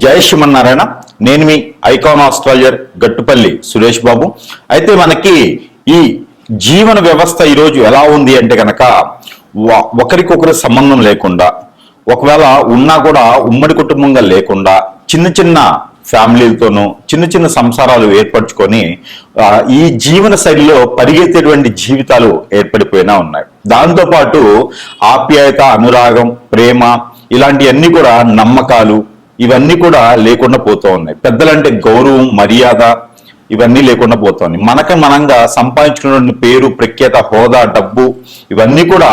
జై శ్రీమన్నారాయణ. నేను మీ icon astrologer Gattupalli Suresh Babu. అయితే మనకి ఈ జీవన వ్యవస్థ ఈరోజు ఎలా ఉంది అంటే కనుక ఒకరికొకరి సంబంధం లేకుండా, ఒకవేళ ఉన్నా కూడా ఉమ్మడి కుటుంబంగా లేకుండా చిన్న చిన్న ఫ్యామిలీలతోనూ చిన్న చిన్న సంసారాలు ఏర్పరచుకొని ఈ జీవన శైలిలో పరిగెత్తేటువంటి జీవితాలు ఏర్పడిపోయినా ఉన్నాయి. దాంతోపాటు ఆప్యాయత, అనురాగం, ప్రేమ ఇలాంటివన్నీ కూడా, నమ్మకాలు ఇవన్నీ కూడా లేకుండా పోతూ ఉన్నాయి. పెద్దలంటే గౌరవం, మర్యాద ఇవన్నీ లేకుండా పోతుంది. మనంగా సంపాదించుకున్న పేరు, ప్రఖ్యాత, హోదా, డబ్బు ఇవన్నీ కూడా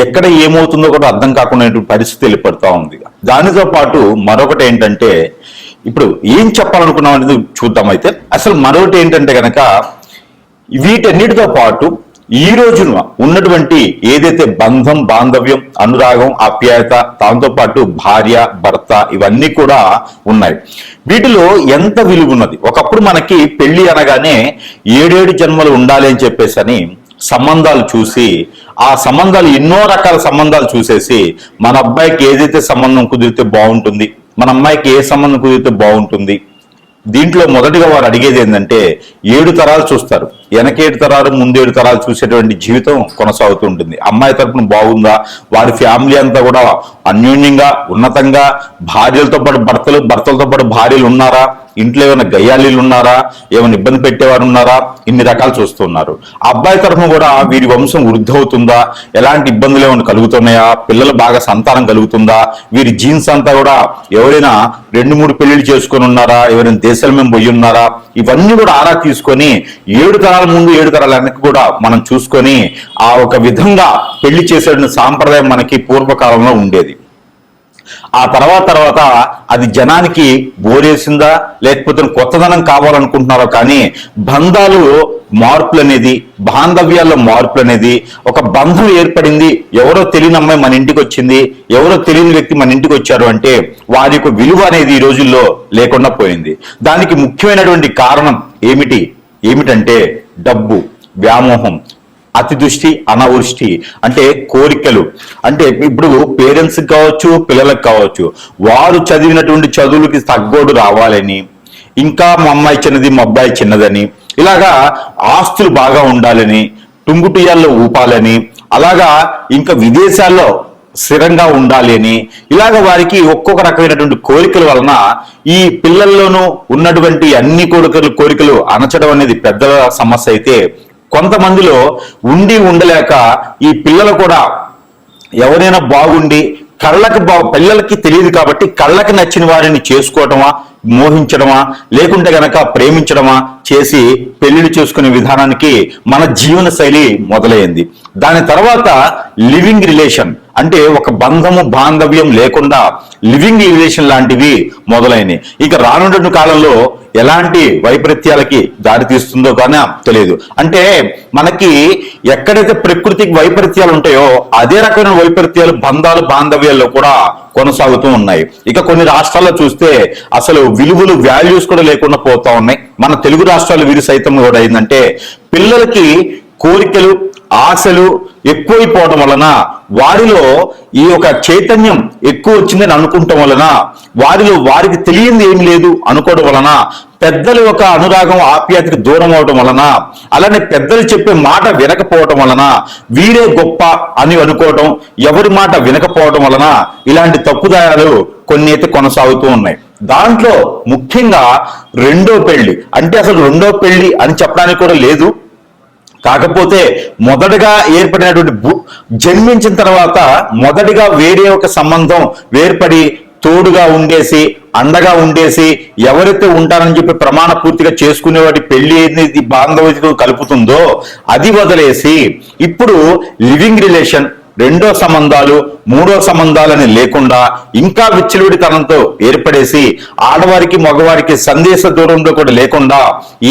ఎక్కడ ఏమవుతుందో కూడా అర్థం కాకుండా పరిస్థితి ఏర్పడుతూ ఉంది. దానితో పాటు మరొకటి ఏంటంటే, ఇప్పుడు ఏం చెప్పాలనుకున్నాం అనేది చూద్దాం. అయితే అసలు మరొకటి ఏంటంటే కనుక, వీటన్నిటితో పాటు ఈ రోజున ఉన్నటువంటి ఏదైతే బంధం, బాంధవ్యం, అనురాగం, ఆప్యాయత, దాంతో పాటు భార్య, భర్త ఇవన్నీ కూడా ఉన్నాయి. వీటిలో ఎంత విలువ ఉన్నది. ఒకప్పుడు మనకి పెళ్లి అనగానే 7 జన్మలు ఉండాలి అని చెప్పేసి సంబంధాలు చూసి, ఆ సంబంధాలు ఎన్నో రకాల సంబంధాలు చూసేసి, మన అబ్బాయికి ఏదైతే సంబంధం కుదిరితే బాగుంటుంది, మన అమ్మాయికి ఏ సంబంధం కుదిరితే బాగుంటుంది, దీంట్లో మొదటిగా వారు అడిగేది ఏంటంటే 7 తరాలు చూస్తారు. వెనక 7 తరాలు, ముందు 7 తరాలు చూసేటువంటి జీవితం కొనసాగుతూ ఉంటుంది. అమ్మాయి తరపున బాగుందా, వారి ఫ్యామిలీ అంతా కూడా అన్యోన్యంగా, ఉన్నతంగా, భార్యలతో పాటు భర్తలు, భర్తలతో పాటు భార్యలు ఉన్నారా, ఇంట్లో ఏమైనా గయ్యాలీలు ఉన్నారా, ఏమైనా ఇబ్బంది పెట్టేవారు ఉన్నారా, ఇన్ని రకాలు చూస్తున్నారు. అబ్బాయి తరఫున కూడా వీరి వంశం వృద్ధి అవుతుందా, ఎలాంటి ఇబ్బందులు ఏమైనా కలుగుతున్నాయా, పిల్లలు బాగా సంతానం కలుగుతుందా, వీరి జీన్స్ అంతా కూడా ఎవరైనా 2-3 పెళ్లిళ్ళు చేసుకొని ఉన్నారా, ఎవరైనా దేశాల మేము పోయి ఉన్నారా, ఇవన్నీ కూడా ఆరా తీసుకొని 7 తరాల ముందు 7 తరాల వెనక్కి కూడా మనం చూసుకొని ఆ ఒక విధంగా పెళ్లి చేసే సాంప్రదాయం మనకి పూర్వకాలంలో ఉండేది. ఆ తర్వాత అది జనానికి బోరేసిందా, లేకపోతే కొత్తదనం కావాలనుకుంటున్నారో కానీ బంధాలు మార్పులు అనేది, బాంధవ్యాల్లో మార్పులు అనేది, ఒక బంధం ఏర్పడింది, ఎవరో తెలియని అమ్మాయి మన ఇంటికి వచ్చింది, ఎవరో తెలియని వ్యక్తి మన ఇంటికి వచ్చారు అంటే వారి యొక్క విలువ అనేది ఈ రోజుల్లో లేకుండా పోయింది. దానికి ముఖ్యమైనటువంటి కారణం ఏమిటంటే డబ్బు, వ్యామోహం, అతిదృష్టి, అనావృష్టి, అంటే కోరికలు. అంటే ఇప్పుడు పేరెంట్స్కి కావచ్చు, పిల్లలకు కావచ్చు, వారు చదివినటువంటి చదువులకి తగ్గోడు రావాలని, ఇంకా మా అమ్మాయి చిన్నది, మా అబ్బాయి చిన్నదని, ఇలాగా ఆస్తులు బాగా ఉండాలని, టుంగుటుయాల్లో ఊపాలని, అలాగా ఇంకా విదేశాల్లో స్థిరంగా ఉండాలి అని, ఇలాగ వారికి ఒక్కొక్క రకమైనటువంటి కోరికల వలన ఈ పిల్లల్లోనూ ఉన్నటువంటి అన్ని కోరికలు అణచడం అనేది పెద్ద సమస్య. అయితే కొంతమందిలో ఉండలేక ఈ పిల్లలు కూడా ఎవరైనా బాగుండి పిల్లలకి తెలియదు కాబట్టి కళ్ళకి నచ్చిన వారిని చేసుకోవటమా, మోహించడమా, లేకుంటే గనక ప్రేమించడమా చేసి పెళ్లిళ్ళు చేసుకునే విధానానికి మన జీవన శైలి మొదలైంది. దాని తర్వాత లివింగ్ రిలేషన్, అంటే ఒక బంధము, బాంధవ్యం లేకుండా లివింగ్ రిలేషన్ లాంటివి మొదలైనవి. ఇక రానున్న కాలంలో ఎలాంటి వైపరీత్యాలకి దారి తీస్తుందో కానీ తెలియదు. అంటే మనకి ఎక్కడైతే ప్రకృతికి వైపరీత్యాలు ఉంటాయో అదే రకమైన వైపరీత్యాలు బంధాలు, బాంధవ్యాల్లో కూడా కొనసాగుతూ ఉన్నాయి. ఇక కొన్ని రాష్ట్రాల్లో చూస్తే అసలు విలువలు, వాల్యూస్ కూడా లేకుండా పోతా ఉన్నాయి. మన తెలుగు రాష్ట్రాలు వీరి సైతం కూడా ఏంటంటే పిల్లలకి కోరికలు, ఆశలు ఎక్కువైపోవడం వలన, వారిలో ఈ యొక్క చైతన్యం ఎక్కువ వచ్చిందని అనుకుంటాం వలన, వారికి తెలియంది ఏం లేదు అనుకోవడం వలన, పెద్దల యొక్క అనురాగం, ఆప్యాయతకు దూరం అవడం వలన, అలానే పెద్దలు చెప్పే మాట వినకపోవడం వలన, వీరే గొప్ప అని అనుకోవటం, ఎవరి మాట వినకపోవడం వలన ఇలాంటి తప్పుదాయాలు కొన్ని అయితే కొనసాగుతూ ఉన్నాయి. దాంట్లో ముఖ్యంగా రెండో పెళ్లి, అంటే అసలు రెండో పెళ్లి అని చెప్పడానికి కూడా లేదు. కాకపోతే మొదటగా ఏర్పడినటువంటి జన్మించిన తర్వాత మొదటిగా వేరే ఒక సంబంధం ఏర్పడి తోడుగా ఉండేసి, అండగా ఉండేసి, ఎవరైతే ఉంటారని చెప్పి ప్రమాణ పూర్తిగా చేసుకునే వాటి పెళ్లి అనేది బాంధవ్యతతో కలుపుతుందో అది వదిలేసి ఇప్పుడు లివింగ్ రిలేషన్, రెండో సంబంధాలు, మూడో సంబంధాలని లేకుండా ఇంకా విచ్చలవిడితనంతో ఏర్పడేసి ఆడవారికి, మగవారికి సందేశ దూరంలో కూడా లేకుండా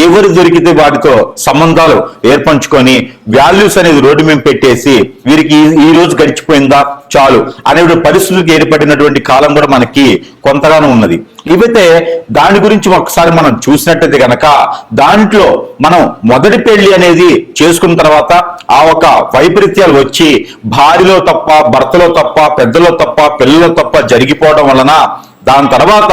ఎవరు దొరికితే వాటితో సంబంధాలు ఏర్పంచుకొని వాల్యూస్ అనేది రోడ్డు మీద పెట్టేసి వీరికి ఈ రోజు గడిచిపోయిందా చాలు అనే పరిస్థితులకు ఏర్పడినటువంటి కాలం కూడా మనకి కొంతగానో ఉన్నది. ఇవైతే దాని గురించి ఒకసారి మనం చూసినట్టయితే గనక, దాంట్లో మనం మొదటి పెళ్లి అనేది చేసుకున్న తర్వాత ఆ ఒక వైపరీత్యాలు వచ్చి భార్యలో తప్ప, భర్తలో తప్ప, పెద్దలో తప్ప, పిల్లలో తప్ప జరిగిపోవడం వలన దాని తర్వాత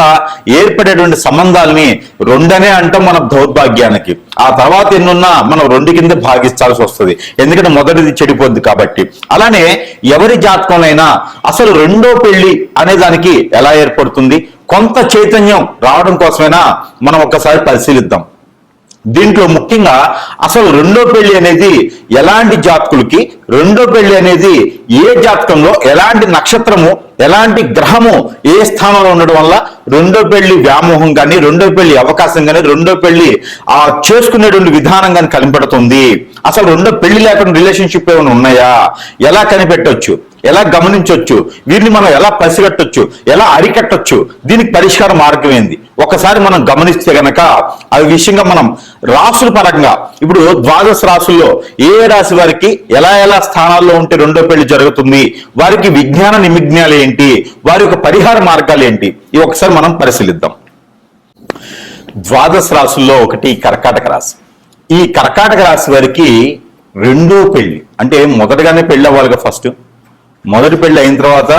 ఏర్పడేటువంటి సంబంధాలని రెండనే అంటాం మన దౌర్భాగ్యానికి. ఆ తర్వాత ఎన్నున్నా మనం రెండు కింద భాగిస్తాల్సి వస్తుంది, ఎందుకంటే మొదటిది చెడిపోద్ది కాబట్టి. అలానే ఎవరి జాతకంలోనైనా అసలు రెండో పెళ్లి అనే దానికి ఎలా ఏర్పడుతుంది, కొంత చైతన్యం రావడం కోసమైనా మనం ఒక్కసారి పరిశీలిద్దాం. దీంట్లో ముఖ్యంగా అసలు రెండో పెళ్లి అనేది ఎలాంటి జాతకులకి, రెండో పెళ్లి అనేది ఏ జాతకంలో ఎలాంటి నక్షత్రము ఎలాంటి గ్రహము ఏ స్థానంలో ఉండడం వల్ల రెండో పెళ్లి వ్యామోహం కానీ, రెండో పెళ్లి అవకాశం కానీ, రెండో పెళ్లి చేసుకునేటువంటి విధానం కానీ కనిపెడుతుంది. అసలు రెండో పెళ్లి లేకుండా రిలేషన్షిప్ ఏమైనా ఉన్నాయా, ఎలా కనిపెట్టొచ్చు, ఎలా గమనించవచ్చు, వీరిని మనం ఎలా పసిగట్టొచ్చు, ఎలా అరికట్టొచ్చు, దీనికి పరిష్కార మార్గం ఏంది ఒకసారి మనం గమనిస్తే గనక ఆ విషయంగా మనం రాసుల పరంగా ఇప్పుడు ద్వాదశ రాసుల్లో ఏ రాశి వారికి ఎలా ఎలా స్థానాల్లో ఉంటే రెండో పెళ్లి జరుగుతుంది, వారికి విజ్ఞాన నిమిజ్ఞాలు ఏంటి, వారి యొక్క పరిహార మార్గాలు ఏంటి, ఇవి ఒకసారి మనం పరిశీలిద్దాం. ద్వాదశ రాసుల్లో ఒకటి కర్కాటక రాశి. ఈ కర్కాటక రాశి వారికి రెండో పెళ్లి అంటే మొదటగానే పెళ్లి అవ్వాలిగా. ఫస్ట్ మొదటి పెళ్లి అయిన తర్వాత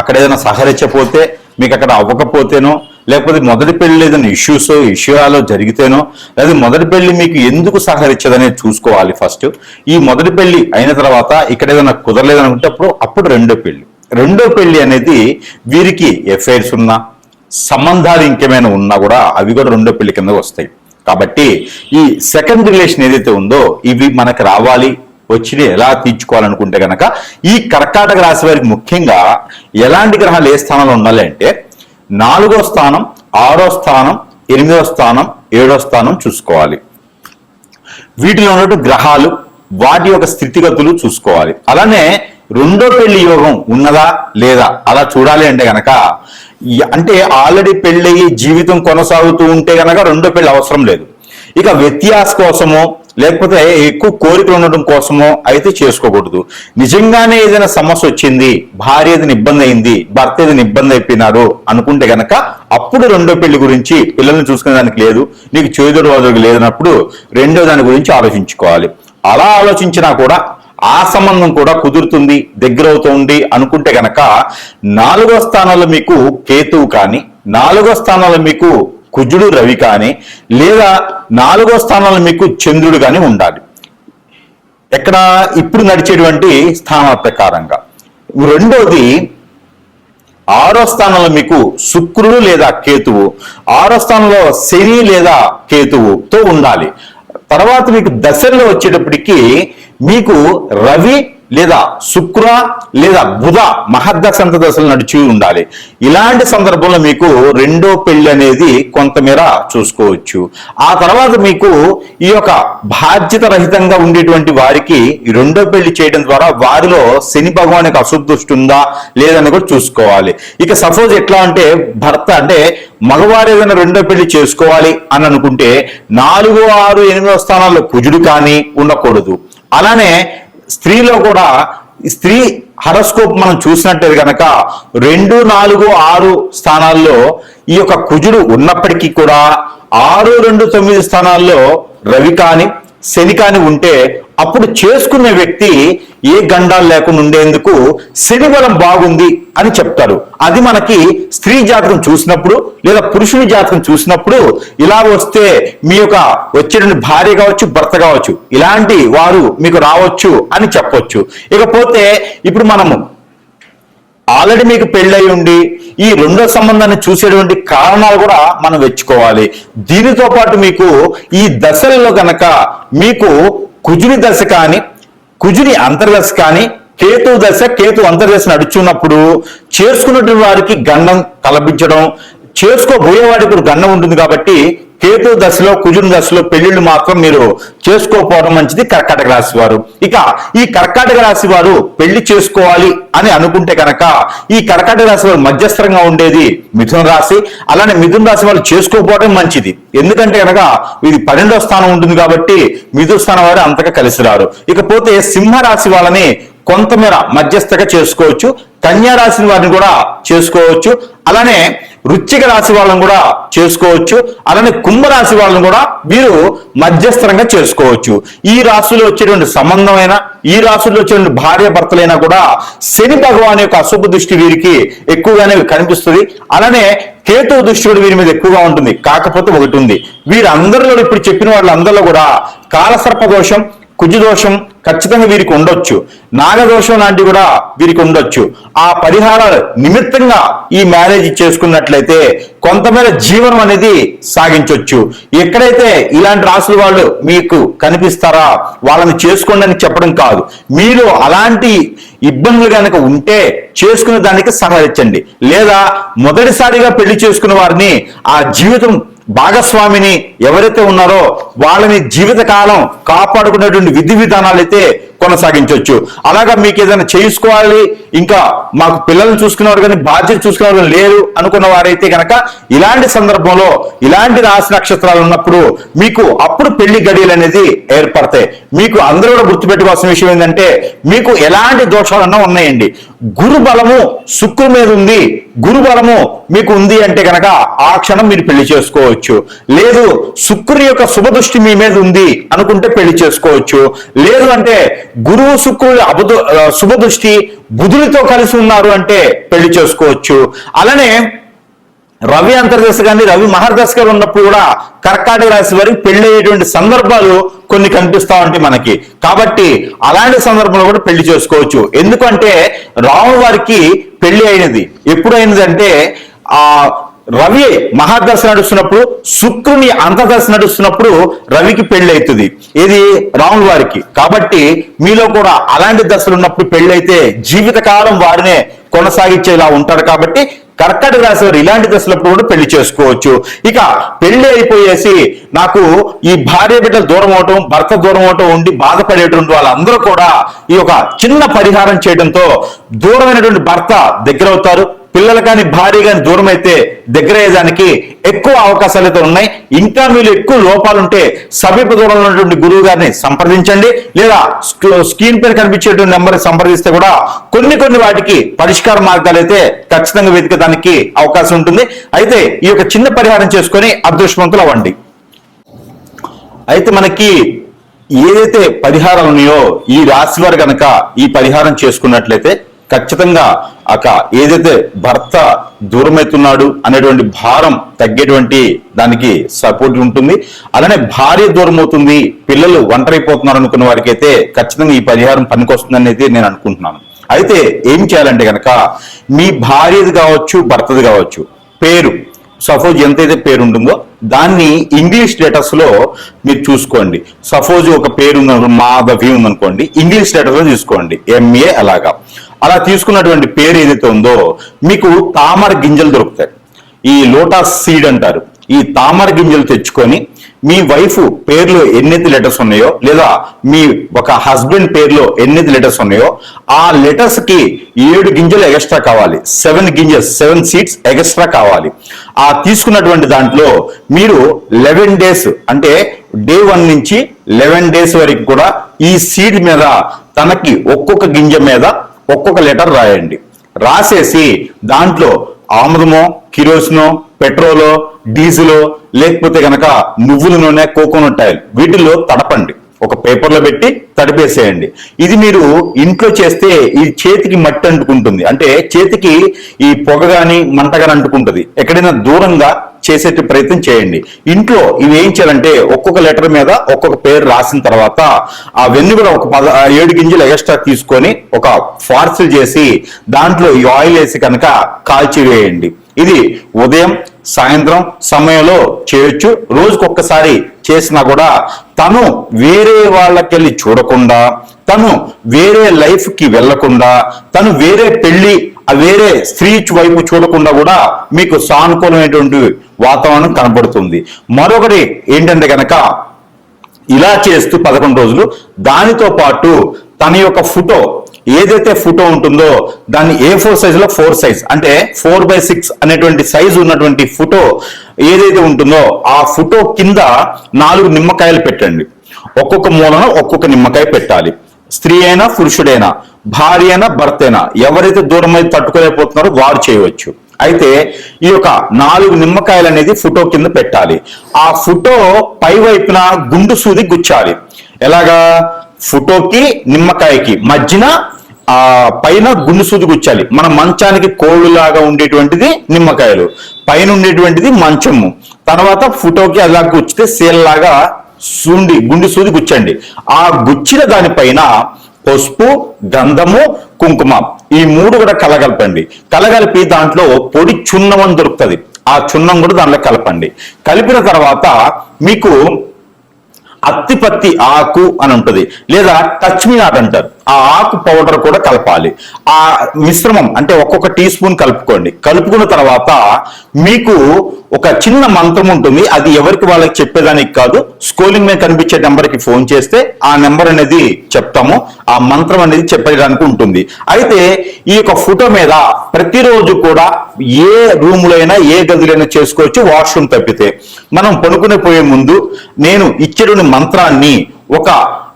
అక్కడ ఏదైనా సహరించకపోతే, మీకు అక్కడ అవ్వకపోతేనో, లేకపోతే మొదటి పెళ్లి ఏదైనా ఇష్యూలో జరిగితేనో, లేదా మొదటి పెళ్లి మీకు ఎందుకు సహరించదనేది చూసుకోవాలి ఫస్ట్. ఈ మొదటి పెళ్లి అయిన తర్వాత ఇక్కడ ఏదైనా కుదరలేదనుకుంటే అప్పుడు రెండో పెళ్లి అనేది వీరికి ఎఫైర్స్ ఉన్నా, సంబంధాలు ఇంకేమైనా ఉన్నా కూడా అవి కూడా రెండో పెళ్లి కింద వస్తాయి. కాబట్టి ఈ సెకండ్ రిలేషన్ ఏదైతే ఉందో ఇవి మనకు రావాలి, వచ్చి ఎలా తీర్చుకోవాలనుకుంటే కనుక ఈ కర్కాటక రాశి వారికి ముఖ్యంగా ఎలాంటి గ్రహాలు ఏ స్థానంలో ఉండాలి అంటే 4వ స్థానం, 6వ స్థానం, 8వ స్థానం, 7వ స్థానం చూసుకోవాలి. వీటిలో ఉన్నటువంటి గ్రహాలు వాటి యొక్క స్థితిగతులు చూసుకోవాలి. అలానే రెండో పెళ్లి యోగం ఉన్నదా లేదా అలా చూడాలి అంటే గనక, అంటే ఆల్రెడీ పెళ్ళయి జీవితం కొనసాగుతూ ఉంటే గనక రెండో పెళ్లి అవసరం లేదు. ఇక వ్యత్యాస కోసమో లేకపోతే ఎక్కువ కోరికలు ఉండడం కోసమో అయితే చేసుకోకూడదు. నిజంగానే ఏదైనా సమస్య వచ్చింది, భార్య ఏదైనా ఇబ్బంది అయింది, భర్త ఏదైనా ఇబ్బంది అయిపోయినారు అనుకుంటే గనక అప్పుడు రెండో పెళ్లి గురించి, పిల్లల్ని చూసుకునే దానికి లేదు, నీకు చేదుడు వాదుడు లేదన్నప్పుడు రెండో దాని గురించి ఆలోచించుకోవాలి. అలా ఆలోచించినా కూడా ఆ సంబంధం కూడా కుదురుతుంది, దగ్గర అవుతుంది అనుకుంటే గనక 4వ స్థానంలో మీకు కేతువు కానీ, 4వ స్థానంలో మీకు కుజుడు రవి కానీ, లేదా 4వ స్థానంలో మీకు చంద్రుడు కానీ ఉండాలి. ఎక్కడ ఇప్పుడు నడిచేటువంటి స్థానాల ప్రకారంగా. రెండోది 6వ స్థానంలో మీకు శుక్రుడు లేదా కేతువు, 6వ స్థానంలో శని లేదా కేతువుతో ఉండాలి. తర్వాత మీకు దశల్లో వచ్చేటప్పటికి మీకు రవి లేదా శుక్ర లేదా బుధ మహర్దశంత దశలు నడిచి ఉండాలి. ఇలాంటి సందర్భంలో మీకు రెండో పెళ్లి అనేది కొంతమేర చూసుకోవచ్చు. ఆ తర్వాత మీకు ఈ యొక్క బాధ్యత రహితంగా ఉండేటువంటి వారికి ఈ రెండో పెళ్లి చేయడం ద్వారా వారిలో శని భగవానికి అశుభ దృష్టి ఉందా లేదని కూడా చూసుకోవాలి. ఇక సపోజ్ ఎట్లా అంటే భర్త అంటే మగవారు ఏదైనా రెండో పెళ్లి చేసుకోవాలి అని అనుకుంటే 4, 6, 8వ స్థానాల్లో కుజుడు కానీ ఉండకూడదు. అలానే స్త్రీలో కూడా స్త్రీ హరస్కోప్ మనం చూసినట్టే కనుక 2, 4, 6 స్థానాల్లో ఈ యొక్క కుజుడు ఉన్నప్పటికీ కూడా 6, 2, 9 స్థానాల్లో రవి కాని శని కాని ఉంటే అప్పుడు చేసుకునే వ్యక్తి ఏ గండాలు లేకుండా ఉండేందుకు శని బలం బాగుంది అని చెప్తారు. అది మనకి స్త్రీ జాతకం చూసినప్పుడు లేదా పురుషుని జాతకం చూసినప్పుడు ఇలా వస్తే మీ యొక్క వచ్చేటువంటి భార్య కావచ్చు, భర్త కావచ్చు, ఇలాంటి వారు మీకు రావచ్చు అని చెప్పొచ్చు. ఇకపోతే ఇప్పుడు మనము ఆల్రెడీ మీకు పెళ్ళై ఉండి ఈ రెండో సంబంధాన్ని చూసేటువంటి కారణాలు కూడా మనం వెచ్చుకోవాలి. దీనితో పాటు మీకు ఈ దశలలో కనుక మీకు కుజుని దశ కానీ, కుజుని అంతర్దశ కానీ, కేతు దశ, కేతు అంతర్దశ నడుచున్నప్పుడు చేసుకున్నటువంటి వారికి గండం కల్పించడం, చేసుకోబోయే వాడికి కూడా గండం ఉంటుంది. కాబట్టి కేతు దశలో, కుజుని దశలో పెళ్లిళ్ళు మాత్రం మీరు చేసుకోకపోవడం మంచిది కర్కాటక రాశి వారు. ఇక ఈ కర్కాటక రాశి వారు పెళ్లి చేసుకోవాలి అని అనుకుంటే కనుక ఈ కర్కాటక రాశి వారు మధ్యస్థరంగా ఉండేది మిథున రాశి. అలానే మిథున రాశి వాళ్ళు చేసుకోకపోవడం మంచిది. ఎందుకంటే కనుక ఇది 12వ స్థానం ఉంటుంది కాబట్టి మిథున స్థానం వారు అంతగా కలిసి రారు. ఇకపోతే సింహరాశి వాళ్ళని కొంతమేర మధ్యస్థగా చేసుకోవచ్చు. కన్యా రాశి వారిని కూడా చేసుకోవచ్చు. అలానే వృశ్చిక రాశి వాళ్ళని కూడా చేసుకోవచ్చు. అలానే కుంభరాశి వాళ్ళని కూడా వీరు మధ్యస్థరంగా చేసుకోవచ్చు. ఈ రాశిలో వచ్చేటువంటి సంబంధమైన, ఈ రాశిలో వచ్చేటువంటి భార్య భర్తలైనా కూడా శని భగవాన్ యొక్క అశుభ దృష్టి వీరికి ఎక్కువగానే కనిపిస్తుంది. అలానే కేతు దృష్టి కూడా వీరి మీద ఎక్కువగా ఉంటుంది. కాకపోతే ఒకటి ఉంది, వీరందరిలో ఇప్పుడు చెప్పిన వాళ్ళందరిలో కూడా కాలసర్ప దోషం, కుజదోషం ఖచ్చితంగా వీరికి ఉండొచ్చు. నాగదోషం లాంటివి కూడా వీరికి ఉండొచ్చు. ఆ పరిహారాల నిమిత్తంగా ఈ మ్యారేజ్ చేసుకున్నట్లయితే కొంతమేర జీవనం అనేది సాగించవచ్చు. ఎక్కడైతే ఇలాంటి రాసుల వాళ్ళు మీకు కనిపిస్తారా వాళ్ళని చేసుకోండి అని చెప్పడం కాదు. మీరు అలాంటి ఇబ్బందులు కనుక ఉంటే చేసుకునే దానికి సహకరించండి. లేదా మొదటిసారిగా పెళ్లి చేసుకున్న వారిని ఆ జీవితం భాగస్వామిని ఎవరైతే ఉన్నారో వాళ్ళని జీవితకాలం కాపాడుకునేటువంటి విధి విధానాలు అయితే కొనసాగించవచ్చు. అలాగా మీకు ఏదైనా చేసుకోవాలి, ఇంకా మాకు పిల్లల్ని చూసుకునేవారు కానీ బాధ్యత చూసుకునేవారు లేరు అనుకున్న వారైతే కనుక ఇలాంటి సందర్భంలో ఇలాంటి రాశి నక్షత్రాలు ఉన్నప్పుడు మీకు అప్పుడు పెళ్లి గడియలు అనేది ఏర్పడతాయి. మీకు అందరూ కూడా గుర్తుపెట్టుకోవాల్సిన విషయం ఏంటంటే మీకు ఎలాంటి దోషాలన్నా ఉన్నాయండి, గురు బలము శుక్రుడి మీద ఉంది, గురు బలము మీకు ఉంది అంటే కనుక ఆ క్షణం మీరు పెళ్లి చేసుకోవచ్చు. లేదు శుక్రుని యొక్క శుభదృష్టి మీ మీద ఉంది అనుకుంటే పెళ్లి చేసుకోవచ్చు. లేదు అంటే గురువు శుక్రుడి శుభదృష్టి బుధుడితో కలిసి ఉన్నారు అంటే పెళ్లి చేసుకోవచ్చు. అలానే రవి అంతర్దశ కానీ రవి మహర్దశ గారు ఉన్నప్పుడు కూడా కర్కాటక రాశి వారికి పెళ్లి అయ్యేటువంటి సందర్భాలు కొన్ని కనిపిస్తా ఉంటాయి మనకి. కాబట్టి అలాంటి సందర్భంలో కూడా పెళ్లి చేసుకోవచ్చు. ఎందుకంటే రాముల వారికి పెళ్లి అయినది ఎప్పుడు అయినది అంటే రవి మహాదశ నడుస్తున్నప్పుడు, శుక్రుని అంతర్దశ నడుస్తున్నప్పుడు రవికి పెళ్లి అవుతుంది. ఇది రాముల వారికి. కాబట్టి మీలో కూడా అలాంటి దశలు ఉన్నప్పుడు పెళ్లి అయితే జీవితకాలం వారినే కొనసాగించేలా ఉంటారు. కాబట్టి కర్కాటక రాశి వారు ఇలాంటి దశలప్పుడు కూడా పెళ్లి చేసుకోవచ్చు. ఇక పెళ్లి అయిపోయేసి నాకు ఈ భార్య బిడ్డలు దూరం అవటం, భర్త దూరం అవటం ఉండి బాధపడేటువంటి వాళ్ళందరూ కూడా ఈ యొక్క చిన్న పరిహారం చేయడంతో దూరమైనటువంటి భర్త దగ్గర అవుతారు. పిల్లలు కానీ భార్య కానీ దూరం అయితే దగ్గర అయ్యేదానికి ఎక్కువ అవకాశాలు అయితే ఉన్నాయి. ఇంకా మీరు ఎక్కువ లోపాలు ఉంటే సమీప దూరంలో ఉన్నటువంటి గురువు గారిని సంప్రదించండి. లేదా స్క్రీన్ పైన కనిపించేటువంటి నెంబర్ సంప్రదిస్తే కూడా కొన్ని వాటికి పరిష్కార మార్గాలు అయితే ఖచ్చితంగా వెతికేదానికి అవకాశం ఉంటుంది. అయితే ఈ యొక్క చిన్న పరిహారం చేసుకొని అదృష్టవంతులు అవ్వండి. అయితే మనకి ఏదైతే పరిహారాలు ఉన్నాయో ఈ రాశి వారు కనుక ఈ పరిహారం చేసుకున్నట్లయితే ఖచ్చితంగా ఏదైతే భర్త దూరమవుతున్నాడు అనేటువంటి భారం తగ్గేటువంటి దానికి సపోర్ట్ ఉంటుంది. అలానే భార్య దూరం అవుతుంది, పిల్లలు ఒంటరైపోతున్నారు అనుకున్న వారికి అయితే ఖచ్చితంగా ఈ పరిహారం పనికొస్తుంది అనేది నేను అనుకుంటున్నాను. అయితే ఏం చేయాలంటే కనుక మీ భార్యది కావచ్చు, భర్తది కావచ్చు, పేరు సపోజ్ ఎంతైతే పేరు ఉంటుందో దాన్ని ఇంగ్లీష్ లెటర్స్ లో మీరు చూసుకోండి. సపోజ్ ఒక పేరు ఉంది, మాధవి ఉందనుకోండి, ఇంగ్లీష్ లెటర్స్ లో చూసుకోండి, MA. అలా తీసుకున్నటువంటి పేరు ఏదైతే ఉందో మీకు తామర గింజలు దొరుకుతాయి. ఈ లోటస్ సీడ్ అంటారు. ఈ తామర గింజలు తెచ్చుకొని మీ వైఫ్ పేర్లో ఎన్నైతే లెటర్స్ ఉన్నాయో, లేదా మీ ఒక హస్బెండ్ పేర్లో ఎన్నైతే లెటర్స్ ఉన్నాయో ఆ లెటర్స్ కి 7 గింజలు ఎక్స్ట్రా కావాలి. 7 సీడ్స్ ఎక్స్ట్రా కావాలి. ఆ తీసుకున్నటువంటి దాంట్లో మీరు 11 డేస్ అంటే డే 1 నుంచి 11 డేస్ వరకు కూడా ఈ సీడ్ మీద తనకి ఒక్కొక్క గింజ మీద ఒక్కొక్క లెటర్ రాయండి. రాసేసి దాంట్లో ఆముదమో, కిరోసినో, పెట్రోలో, డీజిలో, లేకపోతే కనుక నువ్వుల నూనె, కోకోనట్ ఆయిల్ వీటిల్లో తడపండి. ఒక పేపర్లో పెట్టి తడిపేసేయండి. ఇది మీరు ఇంట్లో చేస్తే ఈ చేతికి మట్టి అంటుకుంటుంది, అంటే చేతికి ఈ పొగ గాని మంట గాని అంటుకుంటుంది. ఎక్కడైనా దూరంగా చేసే ప్రయత్నం చేయండి. ఇంట్లో ఇవి ఏం చేయాలంటే ఒక్కొక్క లెటర్ మీద ఒక్కొక్క పేరు రాసిన తర్వాత అవన్నీ కూడా ఒక 7 గింజలు ఎక్స్ట్రా తీసుకొని ఒక పార్సల్ చేసి దాంట్లో ఈ ఆయిల్ వేసి కనుక కాల్చి వేయండి. ఇది ఉదయం సాయంత్రం సమయంలో చేయొచ్చు. రోజుకొక్కసారి చేసినా కూడా తను వేరే వాళ్ళకెళ్ళి చూడకుండా, తను వేరే లైఫ్ కి వెళ్లకుండా, తను వేరే పెళ్లి వేరే స్త్రీ వైపు చూడకుండా కూడా మీకు సానుకూలమైనటువంటి వాతావరణం కనబడుతుంది. మరొకటి ఏంటంటే కనుక ఇలా చేస్తూ 11 రోజులు దానితో పాటు తన యొక్క ఫోటో ఏదైతే ఫోటో ఉంటుందో దాన్ని A4 సైజులో 4 సైజ్ అంటే 4/6 అనేటువంటి సైజు ఉన్నటువంటి ఫోటో ఏదైతే ఉంటుందో ఆ ఫోటో కింద 4 నిమ్మకాయలు పెట్టండి. ఒక్కొక్క మూలన ఒక్కొక్క నిమ్మకాయ పెట్టాలి. స్త్రీ అయినా పురుషుడైనా భార్యనా భర్తేనా ఎవరైతే దూరం అయితే తట్టుకోలేకపోతున్నారో వారు చేయవచ్చు. అయితే ఈ యొక్క 4 నిమ్మకాయలు అనేది ఫోటో కింద పెట్టాలి. ఆ ఫోటో పై వైపున గుండు సూది గుచ్చాలి. ఎలాగా? ఫోటోకి నిమ్మకాయకి మధ్యన ఆ పైన గుండు సూది గుచ్చాలి. మన మంచానికి కోళ్ళులాగా ఉండేటువంటిది నిమ్మకాయలు, పైన ఉండేటువంటిది మంచము. తర్వాత ఫోటోకి అలా గుచ్చితే సేల్లాగా గుండు సూది గుచ్చండి. ఆ గుచ్చిన దానిపైన పసుపు, గంధము, కుంకుమ ఈ 3 కూడా కలగలపండి. కలగలిపి దాంట్లో పొడి చున్నం అని దొరుకుతుంది. ఆ చున్నం కూడా దాంట్లో కలపండి. కలిపిన తర్వాత మీకు అత్తిపత్తి ఆకు అని ఉంటుంది, లేదా టచ్ మీ నాట్ అంటారు. ఆ ఆకు పౌడర్ కూడా కలపాలి. ఆ మిశ్రమం అంటే ఒక్కొక్క టీ స్పూన్ కలుపుకోండి. కలుపుకున్న తర్వాత మీకు ఒక చిన్న మంత్రం ఉంటుంది. అది ఎవరికి వాళ్ళకి చెప్పేదానికి కాదు, స్క్రోలింగ్ మీద కనిపించే నెంబర్కి ఫోన్ చేస్తే ఆ నెంబర్ అనేది చెప్తాము. ఆ మంత్రం అనేది చెప్పడానికి ఉంటుంది. అయితే ఈ యొక్క ఫోటో మీద ప్రతిరోజు కూడా ఏ రూములో అయినా ఏ గదిలోనైనా చేసుకోవచ్చు, వాష్రూమ్ తప్పితే. మనం పడుకునే పోయే ముందు నేను ఇచ్చేటువంటి మంత్రాన్ని ఒక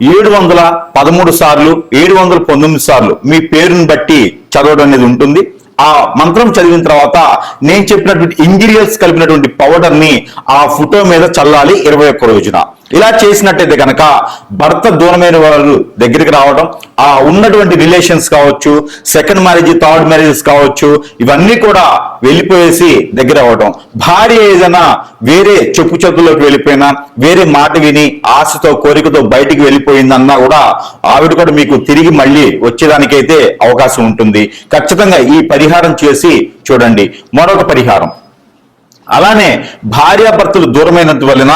713 సార్లు 719 సార్లు మీ పేరుని బట్టి చదవడం అనేది ఉంటుంది. ఆ మంత్రం చదివిన తర్వాత నేను చెప్పినటువంటి ఇంగ్రీడియంట్స్ కలిపినటువంటి పౌడర్ ని ఆ ఫోటో మీద చల్లాలి 21 రోజున. ఇలా చేసినట్టయితే కనుక భర్త దూరమైన వారు దగ్గరికి రావడం, ఆ ఉన్నటువంటి రిలేషన్స్ కావచ్చు, సెకండ్ మ్యారేజ్, థర్డ్ మ్యారేజెస్ కావచ్చు, ఇవన్నీ కూడా వెళ్ళిపోయేసి దగ్గర అవ్వడం. భార్య ఏదైనా వేరే చెప్పు చేతుల్లోకి వెళ్ళిపోయినా, వేరే మాట విని ఆశతో కోరికతో బయటికి వెళ్ళిపోయిందన్నా కూడా ఆవిడ కూడా మీకు తిరిగి మళ్ళీ వచ్చేదానికైతే అవకాశం ఉంటుంది. ఖచ్చితంగా ఈ పరిహారం చేసి చూడండి. మరొక పరిహారం, అలానే భార్యాభర్తలు దూరమైనంత వలన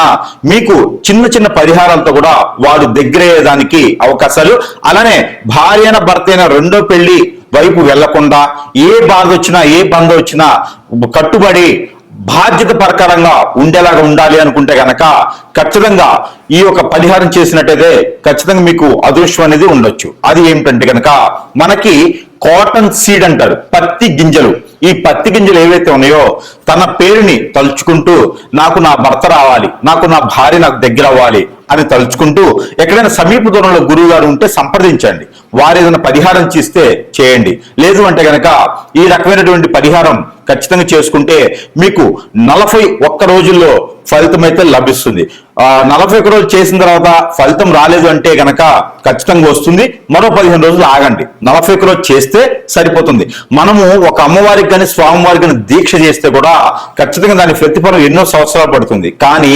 మీకు చిన్న చిన్న పరిహారాలతో కూడా వాడు దగ్గరయ్యేదానికి అవకాశాలు. అలానే భార్యన భర్త అయిన రెండో పెళ్లి వైపు వెళ్లకుండా ఏ బాధ వచ్చినా ఏ బంధం వచ్చినా కట్టుబడి బాధ్యత ప్రకారంగా ఉండేలాగా ఉండాలి అనుకుంటే గనక ఖచ్చితంగా ఈ యొక్క పరిహారం చేసినట్టయితే ఖచ్చితంగా మీకు అదృష్టం అనేది ఉండొచ్చు. అది ఏమిటంటే గనక మనకి కాటన్ సీడ్ అంటారు, పత్తి గింజలు. ఈ పత్తి గింజలు ఏవైతే ఉన్నాయో తన పేరుని తలుచుకుంటూ నాకు నా భర్త రావాలి, నాకు నా భార్య నాకు దగ్గర అవ్వాలి అని తలుచుకుంటూ ఎక్కడైనా సమీప దూరంలో గురువు గారు ఉంటే సంప్రదించండి. వారు ఏదైనా పరిహారం చేస్తే చేయండి. లేదు అంటే గనక ఈ రకమైనటువంటి పరిహారం ఖచ్చితంగా చేసుకుంటే మీకు 41 రోజుల్లో ఫలితం అయితే లభిస్తుంది. 41 రోజులు చేసిన తర్వాత ఫలితం రాలేదు అంటే గనక ఖచ్చితంగా వస్తుంది. మరో 15 రోజులు ఆగండి. 41 రోజు చేస్తే సరిపోతుంది. మనము ఒక అమ్మవారికి కానీ స్వామివారికి కానీ దీక్ష చేస్తే కూడా ఖచ్చితంగా దాని ప్రతిఫలం ఎన్నో సంవత్సరాలు పడుతుంది. కానీ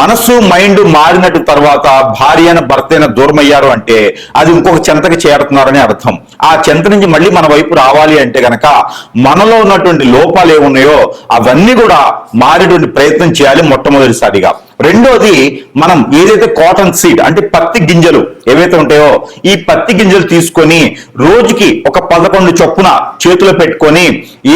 మనసు మైండ్ మారినట్టు తర్వాత భార్య అయిన భర్త అయిన దూరం అయ్యారు అంటే అది ఇంకొక చెంతకి చేరుతున్నారని అర్థం. ఆ చెంత నుంచి మళ్ళీ మన వైపు రావాలి అంటే గనక మనలో ఉన్నటువంటి లోపాలు ఏమున్నాయో అవన్నీ కూడా మారేటువంటి ప్రయత్నం చేయాలి మొట్టమొదటిసారిగా. రెండోది, మనం ఏదైతే కాటన్ సీడ్ అంటే పత్తి గింజలు ఏవైతే ఉంటాయో ఈ పత్తి గింజలు తీసుకొని రోజుకి ఒక 11 చొప్పున చేతిలో పెట్టుకొని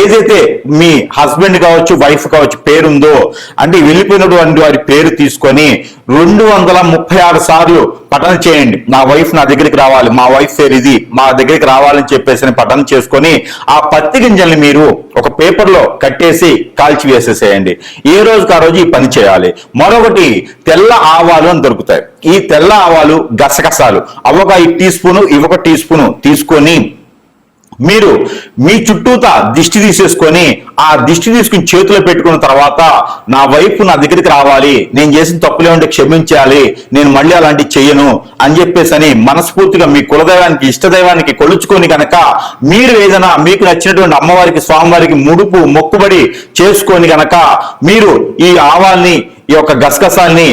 ఏదైతే మీ హస్బెండ్ కావచ్చు వైఫ్ కావచ్చు పేరుందో అంటే వెళ్ళిపోయినటువంటి వారి పేరు తీసుకొని 236 సార్లు పఠనం చేయండి. నా వైఫ్ నా దగ్గరికి రావాలి, మా వైఫ్ పేరు ఇది, మా దగ్గరికి రావాలని చెప్పేసి పఠనం చేసుకొని ఆ పత్తి గింజల్ని మీరు ఒక పేపర్లో కట్టేసి కాల్చి వేసేసేయండి. ఏ రోజుకి ఆ రోజు ఈ పని చేయాలి. మరొకటి, తెల్ల ఆవాలు అని దొరుకుతాయి. ఈ తెల్ల ఆవాలు గసగసాలు అవొక 1 టీ స్పూను ఇవొక టీ స్పూను తీసుకొని మీరు మీ చుట్టూతా దిష్టి తీసేసుకొని ఆ దిష్టి తీసుకుని చేతిలో పెట్టుకున్న తర్వాత నా వైపు నా దగ్గరికి రావాలి, నేను చేసిన తప్పులే ఉంటే క్షమించాలి, నేను మళ్ళీ అలాంటివి చెయ్యను అని చెప్పేసి అని మనస్ఫూర్తిగా మీ కులదైవానికి ఇష్టదైవానికి కొలుచుకొని కనుక మీరు ఏదైనా మీకు నచ్చినటువంటి అమ్మవారికి స్వామివారికి ముడుపు మొక్కుబడి చేసుకొని కనుక మీరు ఈ ఆవాల్ని ఈ యొక్క గసగసాల్ని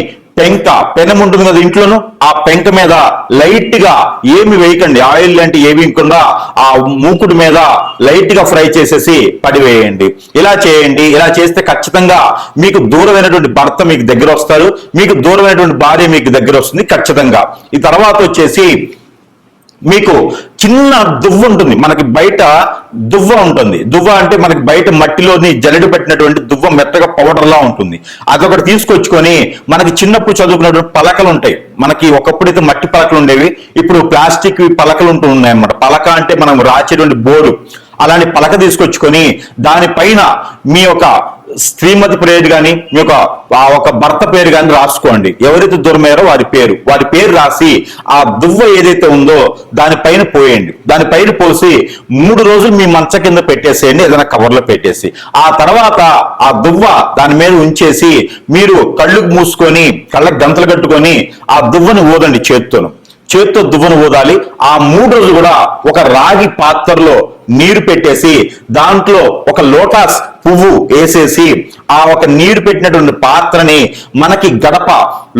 పెనం ఉంటుంది కదా ఇంట్లోను, ఆ పెంక మీద లైట్ గా ఏమి వేయకండి, ఆయిల్ లాంటి ఏమి వేయకుండా ఆ మూకుడు మీద లైట్ గా ఫ్రై చేసేసి పడివేయండి. ఇలా చేయండి. ఇలా చేస్తే ఖచ్చితంగా మీకు దూరమైనటువంటి భర్త మీకు దగ్గర వస్తారు, మీకు దూరమైనటువంటి భార్య మీకు దగ్గర వస్తుంది ఖచ్చితంగా. ఈ తర్వాత వచ్చేసి మీకు చిన్న దువ్వ ఉంటుంది, మనకి బయట దువ్వ ఉంటుంది. దువ్వ అంటే మనకి బయట మట్టిలోని జల్లెడు పెట్టినటువంటి దువ్వ మెత్తగా పౌడర్లా ఉంటుంది. అదొకటి తీసుకొచ్చుకొని మనకి చిన్నప్పుడు చదువుకున్నటువంటి పలకలు ఉంటాయి. మనకి ఒకప్పుడైతే మట్టి పలకలు ఉండేవి, ఇప్పుడు ప్లాస్టిక్ పలకలు ఉంటూ ఉన్నాయి అన్నమాట. పలక అంటే మనం రాచేటువంటి బోర్డు, అలాంటి పలక తీసుకొచ్చుకొని దానిపైన మీ యొక్క శ్రీమతి పేరు కానీ మీ యొక్క ఒక భర్త పేరు కానీ రాసుకోండి. ఎవరైతే దూరమయ్యారో వారి పేరు రాసి ఆ దువ్వ ఏదైతే ఉందో దానిపైన పోయండి. దానిపైన పోసి 3 రోజులు మీ మంచ కింద పెట్టేసేయండి, ఏదైనా కవర్లో పెట్టేసి. ఆ తర్వాత ఆ దువ్వ దాని మీద ఉంచేసి మీరు కళ్ళు మూసుకొని కళ్ళకు గంతలు కట్టుకొని ఆ దువ్వని ఊదండి. చేత్తో దువ్వను ఊదాలి. ఆ 3 రోజులు కూడా ఒక రాగి పాత్రలో నీరు పెట్టేసి దాంట్లో ఒక లోటస్ పువ్వు వేసేసి ఆ ఒక నీరు పెట్టినటువంటి పాత్రని మనకి గడప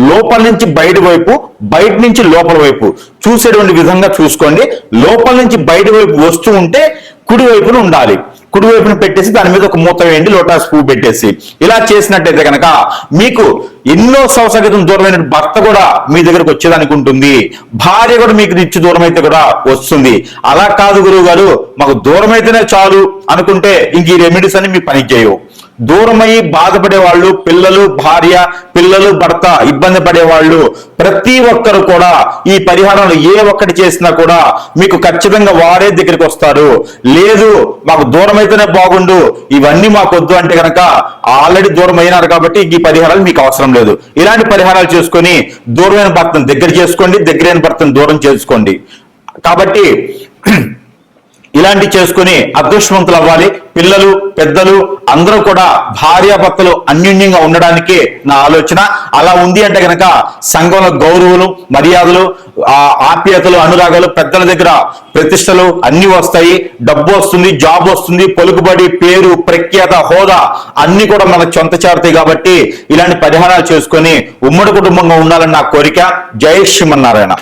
లోపల నుంచి బయట వైపు, బయట నుంచి లోపల వైపు చూసేటువంటి విధంగా చూసుకోండి. లోపల నుంచి బయట వైపు వస్తూ ఉంటే కుడి వైపున ఉండాలి. కుడి వైపున పెట్టేసి దాని మీద ఒక మూత వేయండి, లోటస్ పువ్వు పెట్టేసి. ఇలా చేసినట్టయితే కనుక మీకు ఎన్నో సంవత్సరాల క్రితం దూరమైన భర్త కూడా మీ దగ్గరకు వచ్చేదానికి ఉంటుంది. భార్య కూడా మీకు నుంచి దూరం అయితే కూడా వస్తుంది. అలా కాదు గురువు గారు, మాకు దూరం అయితేనే చాలు అనుకుంటే ఇంక ఈ రెమెడీస్ అని మీ పని చేయవు. దూరమయ్యి బాధపడే వాళ్ళు, పిల్లలు భార్య, పిల్లలు భర్త ఇబ్బంది పడేవాళ్ళు ప్రతి ఒక్కరు కూడా ఈ పరిహారాలు ఏ ఒక్కటి చేసినా కూడా మీకు ఖచ్చితంగా వారే దగ్గరికి వస్తారు. లేదు మాకు దూరం అయితేనే బాగుండు, ఇవన్నీ మాకు వద్దు అంటే కనుక ఆల్రెడీ దూరం అయినారు కాబట్టి ఈ పరిహారాలు మీకు అవసరం లేదు. ఇలాంటి పరిహారాలు చేసుకొని దూరమైన భర్తను దగ్గర చేసుకోండి, దగ్గరైన భర్తను దూరం చేసుకోండి. కాబట్టి ఇలాంటి చేసుకుని అదృష్టవంతులు అవ్వాలి. పిల్లలు పెద్దలు అందరూ కూడా భార్యాభర్తలు అన్యోన్యంగా ఉండడానికి నా ఆలోచన. అలా ఉంది అంటే కనుక సంఘంలో గౌరవులు, మర్యాదలు, ఆప్యాయతలు, అనురాగాలు, పెద్దల దగ్గర ప్రతిష్టలు అన్ని వస్తాయి. డబ్బు వస్తుంది, జాబ్ వస్తుంది, పలుకుబడి, పేరు, ప్రఖ్యాత, హోదా అన్ని కూడా మనకు సొంత చేరుతాయి. కాబట్టి ఇలాంటి పరిహారాలు చేసుకొని ఉమ్మడి కుటుంబంగా ఉండాలని నా కోరిక. జై శ్రీమన్నారాయణ.